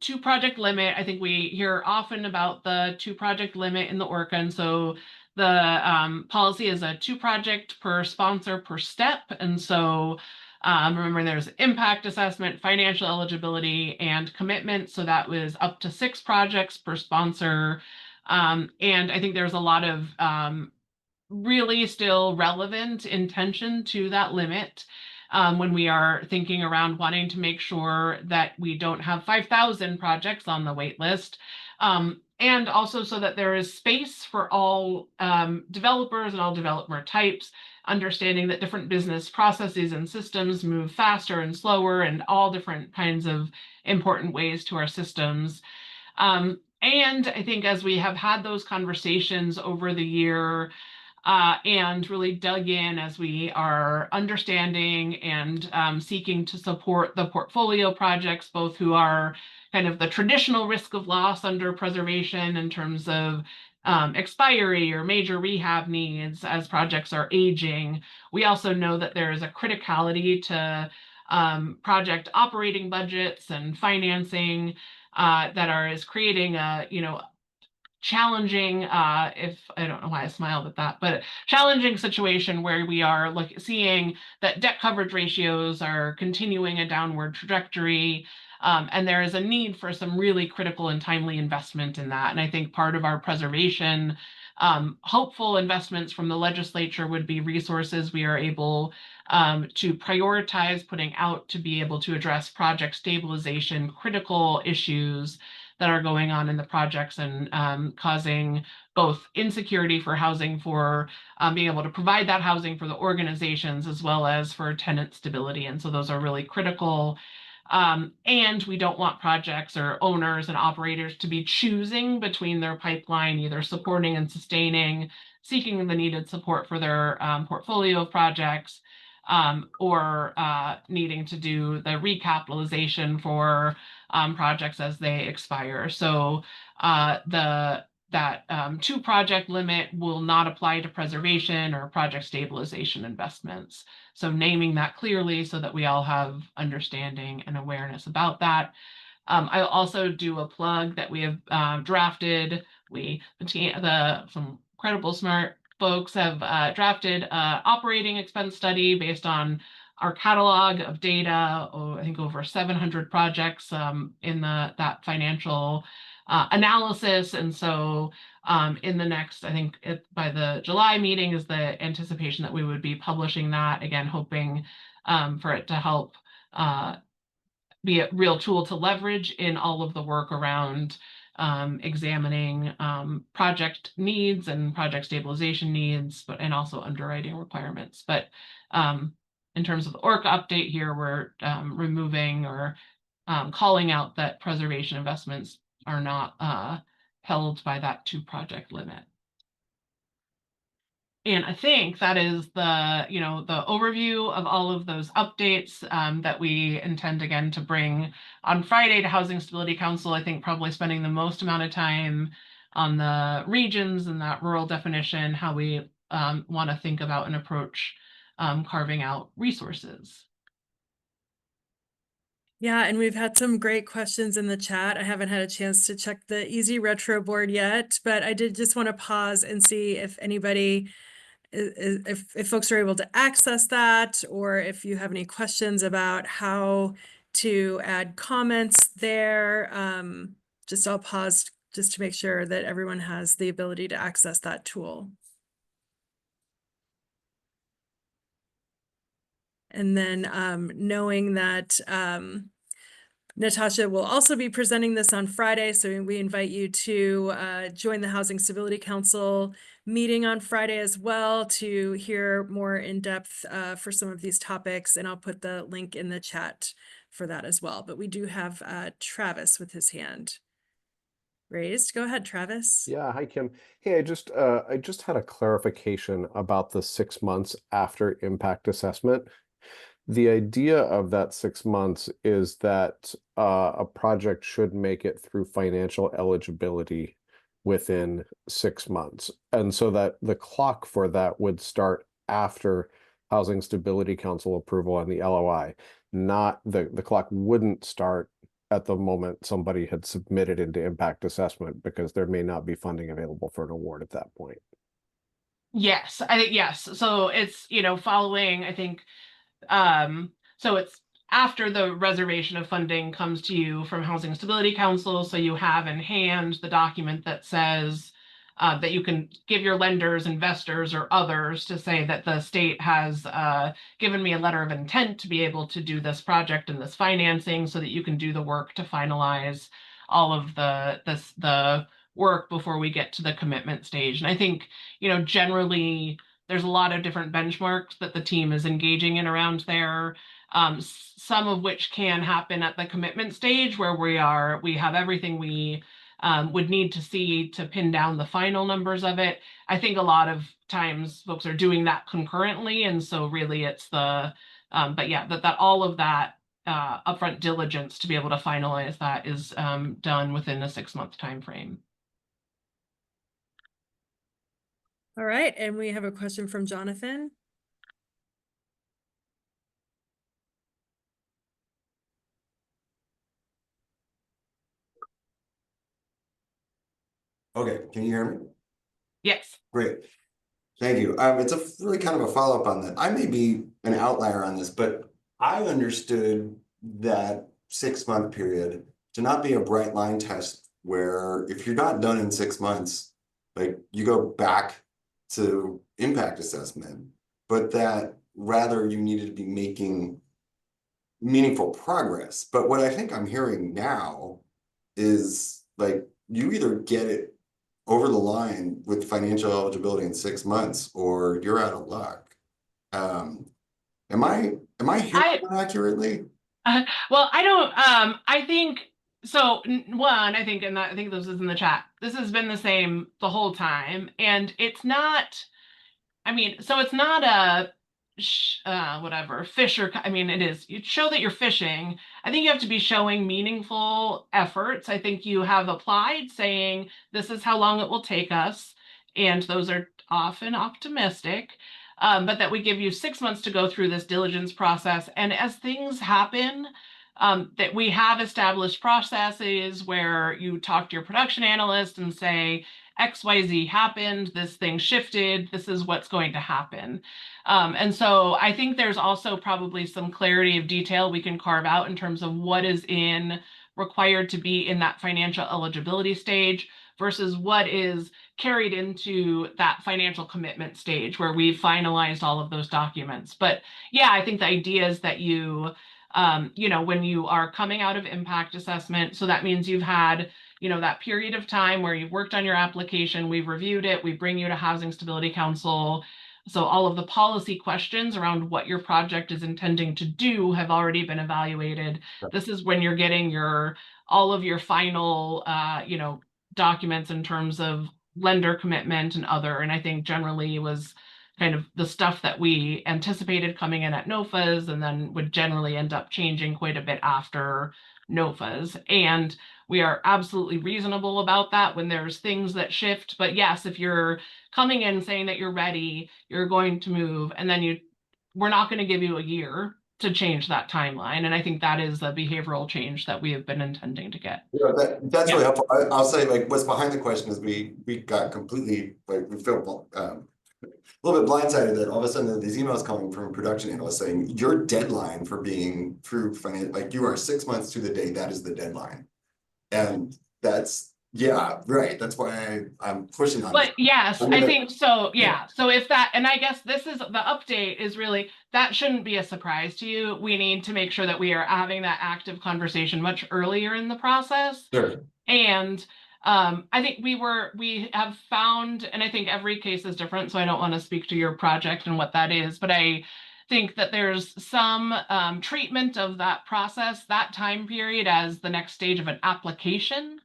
2-project limit. I think we hear often about the 2-project limit in the ORCA. And so the policy is a 2-project per sponsor per step. And so remember, there's impact assessment, financial eligibility, and commitment. So that was up to 6 projects per sponsor. And I think there's a lot of really still relevant intention to that limit. When we are thinking around wanting to make sure that we don't have 5,000 projects on the wait list, and also so that there is space for all developers and all developer types, understanding that different business processes and systems move faster and slower and all different kinds of important ways to our systems. And I think as we have had those conversations over the year, and really dug in as we are understanding and seeking to support the portfolio projects, both who are kind of the traditional risk of loss under preservation in terms of expiry or major rehab needs as projects are aging. We also know that there is a criticality to project operating budgets and financing that is creating a, challenging, if I don't know why I smiled at that, but challenging situation where we are seeing that debt coverage ratios are continuing a downward trajectory. And there is a need for some really critical and timely investment in that. And I think part of our preservation, hopeful investments from the legislature would be resources we are able to prioritize putting out to be able to address project stabilization, critical issues that are going on in the projects and causing both insecurity for housing, for being able to provide that housing for the organizations, as well as for tenant stability. And so those are really critical. And we don't want projects or owners and operators to be choosing between their pipeline, either supporting and sustaining seeking the needed support for their portfolio of projects, or needing to do the recapitalization for projects as they expire. So that 2-project limit will not apply to preservation or project stabilization investments. So naming that clearly so that we all have understanding and awareness about that. I'll also do a plug that we have drafted. Some incredible smart folks have drafted operating expense study based on our catalog of data. I think over 700 projects in that financial analysis. And so in the next, I think by the July meeting is the anticipation that we would be publishing that, again, hoping for it to help be a real tool to leverage in all of the work around examining project needs and project stabilization needs, and also underwriting requirements. But in terms of the ORCA update here, we're removing or calling out that preservation investments are not held by that 2-project limit. And I think that is the overview of all of those updates that we intend again to bring on Friday to Housing Stability Council. I think probably spending the most amount of time on the regions and that rural definition, how we want to think about and approach carving out resources. Yeah, and we've had some great questions in the chat. I haven't had a chance to check the Easy Retro board yet, but I did just want to pause and see if anybody, if folks are able to access that, or if you have any questions about how to add comments there. Just I'll pause just to make sure that everyone has the ability to access that tool. And then knowing that Natasha will also be presenting this on Friday, so we invite you to join the Housing Stability Council meeting on Friday as well to hear more in depth for some of these topics, and I'll put the link in the chat for that as well. But we do have Travis with his hand raised. Go ahead, Travis. Yeah, hi Kim. Hey, I just had a clarification about the 6 months after impact assessment. The idea of that 6 months is that a project should make it through financial eligibility within 6 months. And so that the clock for that would start after Housing Stability Council approval on the LOI. Not the clock wouldn't start at the moment somebody had submitted into impact assessment, because there may not be funding available for an award at that point. Yes, I think yes. So it's, following, I think, so it's after the reservation of funding comes to you from Housing Stability Council. So you have in hand the document that says that you can give your lenders, investors, or others to say that the state has given me a letter of intent to be able to do this project and this financing, so that you can do the work to finalize all of the work before we get to the commitment stage. And I think, generally there's a lot of different benchmarks that the team is engaging in around there. Some of which can happen at the commitment stage, where we have everything we would need to see to pin down the final numbers of it. I think a lot of times folks are doing that concurrently, and so really it's but yeah, that all of that upfront diligence to be able to finalize that is done within a 6-month time frame. All right, and we have a question from Jonathan. Okay, can you hear me? Yes. Great. Thank you. It's a really kind of a follow-up on that. I may be an outlier on this, but I understood that 6-month period to not be a bright line test where if you're not done in 6 months, like you go back to impact assessment, but that rather you needed to be making meaningful progress. But what I think I'm hearing now is like you either get it over the line with financial eligibility in 6 months, or you're out of luck. Am I hearing that accurately? Well, I don't. I think So one, I think, and I think this is in the chat, this has been the same the whole time. And it's not, I mean, so it's not a whatever fisher. I mean, it is. You show that you're fishing. I think you have to be showing meaningful efforts. I think you have applied saying this is how long it will take us, and those are often optimistic. But that we give you 6 months to go through this diligence process, and as things happen, that we have established processes where you talk to your production analyst and say, XYZ happened, this thing shifted, this is what's going to happen. And so I think there's also probably some clarity of detail we can carve out in terms of what is required to be in that financial eligibility stage versus what is carried into that financial commitment stage where we've finalized all of those documents. But yeah, I think the idea is that when you are coming out of impact assessment, so that means you've had that period of time where you've worked on your application, we've reviewed it, we bring you to Housing Stability Council. So all of the policy questions around what your project is intending to do have already been evaluated. This is when you're getting all of your final, documents in terms of lender commitment and other. And I think generally it was kind of the stuff that we anticipated coming in at NOFAs and then would generally end up changing quite a bit after NOFAs. And we are absolutely reasonable about that when there's things that shift. But yes, if you're coming in saying that you're ready, you're going to move, and then we're not going to give you a year to change that timeline. And I think that is the behavioral change that we have been intending to get. Yeah, that's really helpful. I'll say, like, what's behind the question is we got completely, like, we felt a little bit blindsided that all of a sudden these emails coming from production analysts saying your deadline for being through financial, like, you are 6 months to the day, that is the deadline. And that's, yeah, right. That's why I'm pushing on But it. yes, I think so. Yeah. So if that, and I guess this is the update is really, that shouldn't be a surprise to you. We need to make sure that we are having that active conversation much earlier in the process. Sure. And I think we have found, and I think every case is different, so I don't want to speak to your project and what that is, but I think that there's some treatment of that process, that time period as the next stage of an application.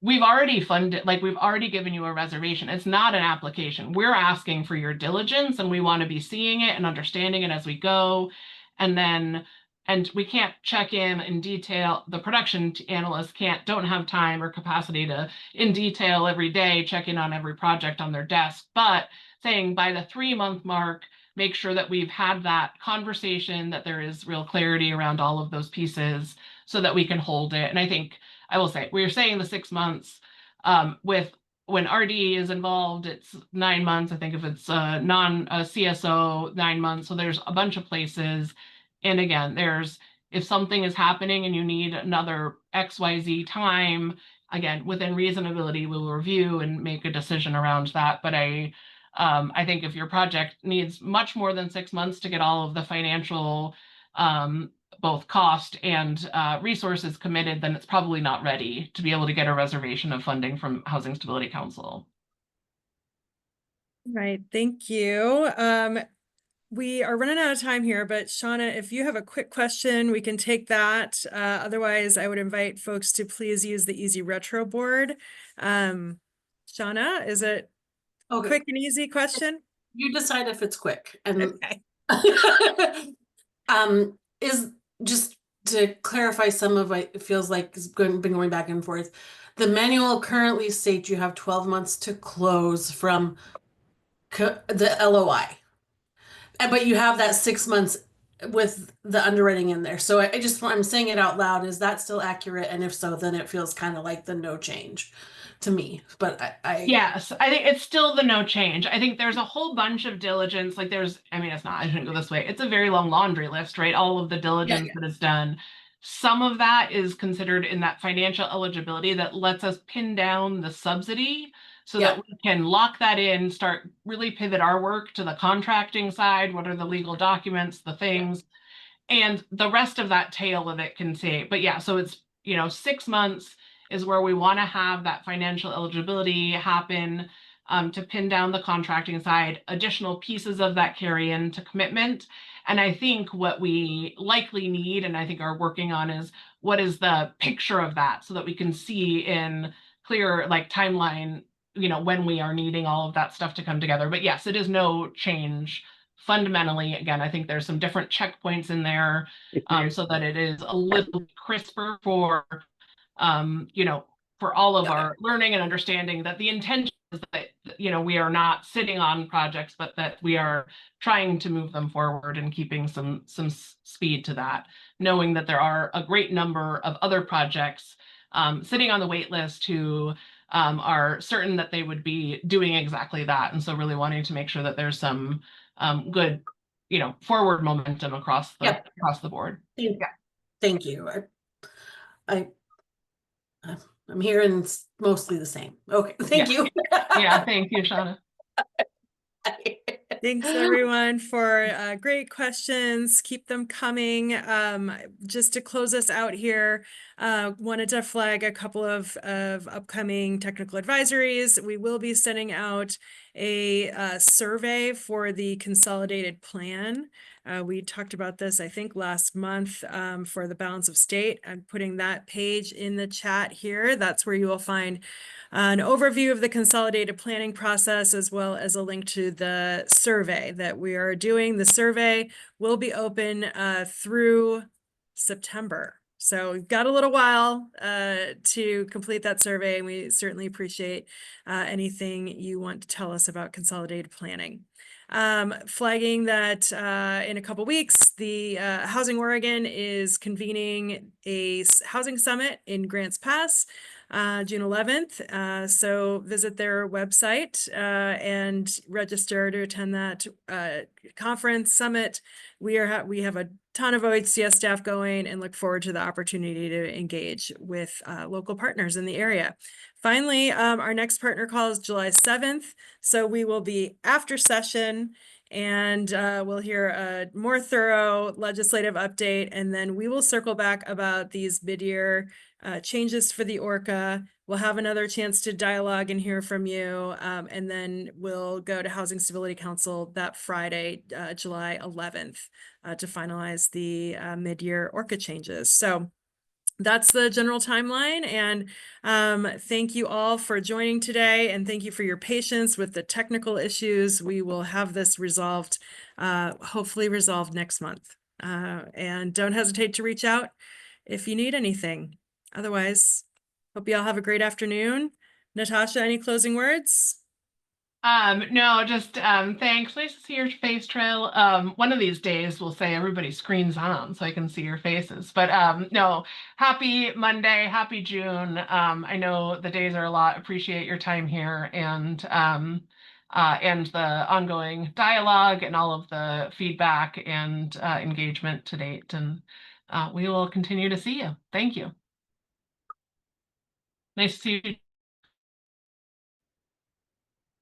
We've already funded, like we've already given you a reservation. It's not an application. We're asking for your diligence and we want to be seeing it and understanding it as we go. And we can't check in detail. The production analysts don't have time or capacity to in detail every day check in on every project on their desk, but saying by the 3-month mark, make sure that we've had that conversation, that there is real clarity around all of those pieces so that we can hold it. And I think I will say, we're saying the 6 months when RD is involved, it's 9 months. I think if it's CSO, 9 months. So there's a bunch of places. And again, if something is happening and you need another XYZ time, again, within reasonability, we'll review and make a decision around that. But I think if your project needs much more than 6 months to get all of the financial both cost and resources committed, then it's probably not ready to be able to get a reservation of funding from Housing Stability Council. Right, thank you. We are running out of time here, but Shauna, if you have a quick question, we can take that. Otherwise, I would invite folks to please use the Easy Retro board. Shauna, is it okay. Quick and easy question? You decide if it's quick. And okay. Is just to clarify some of what it feels like has been going back and forth. The manual currently states you have 12 months to close from the LOI, but you have that 6 months with the underwriting in there. So I'm saying it out loud. Is that still accurate? And if so, then it feels kind of like the no change to me. But yes, I think it's still the no change. I think there's a whole bunch of diligence. Like it's not, I shouldn't go this way. It's a very long laundry list, right? All of the diligence that is done. Some of that is considered in that financial eligibility that lets us pin down the subsidy so that we can lock that in, start really pivot our work to the contracting side. What are the legal documents, the things, and the rest of that tail of it can say, but yeah, so it's, 6 months is where we want to have that financial eligibility happen. to pin down the contracting side, additional pieces of that carry into commitment. And I think what we likely need, and I think are working on, is what is the picture of that, so that we can see in clear like timeline, when we are needing all of that stuff to come together. But yes, it is no change fundamentally. Again, I think there's some different checkpoints in there, so that it is a little crisper for for all of our learning and understanding, that the intention is that, we are not sitting on projects, but that we are trying to move them forward and keeping some speed to that, knowing that there are a great number of other projects sitting on the wait list who are certain that they would be doing exactly that. And so really wanting to make sure that there's some good, forward momentum across the board. Thank you. I'm hearing it's mostly the same. Okay, thank you. Yeah, thank you, Shauna. Thanks everyone for great questions. Keep them coming. Just to close us out here, wanted to flag a couple of upcoming technical advisories. We will be sending out a survey for the consolidated plan. We talked about this, I think, last month for the balance of state. I'm putting that page in the chat here. That's where you will find an overview of the consolidated planning process, as well as a link to the survey that we are doing. The survey will be open through September. So we've got a little while to complete that survey, and we certainly appreciate anything you want to tell us about consolidated planning. Flagging that in a couple weeks, the Housing Oregon is convening a housing summit in Grants Pass, June 11th. So visit their website and register to attend that conference summit. We have a ton of OHCS staff going and look forward to the opportunity to engage with local partners in the area. Finally, our next partner call is July 7th. So we will be after session, and we'll hear a more thorough legislative update, and then we will circle back about these mid-year changes for the ORCA. We'll have another chance to dialogue and hear from you, and then we'll go to Housing Stability Council that Friday, July 11th, to finalize the mid-year ORCA changes. So that's the general timeline, and thank you all for joining today, and thank you for your patience with the technical issues. We will have this resolved, hopefully resolved next month. And don't hesitate to reach out if you need anything. Otherwise, hope you all have a great afternoon. Natasha, any closing words? No, just thanks. Nice to see your face, Trail. One of these days we'll say everybody's screen's on so I can see your faces. But no, happy Monday, happy June. I know the days are a lot. Appreciate your time here and the ongoing dialogue and all of the feedback and engagement to date. And we will continue to see you. Thank you. Nice to see you.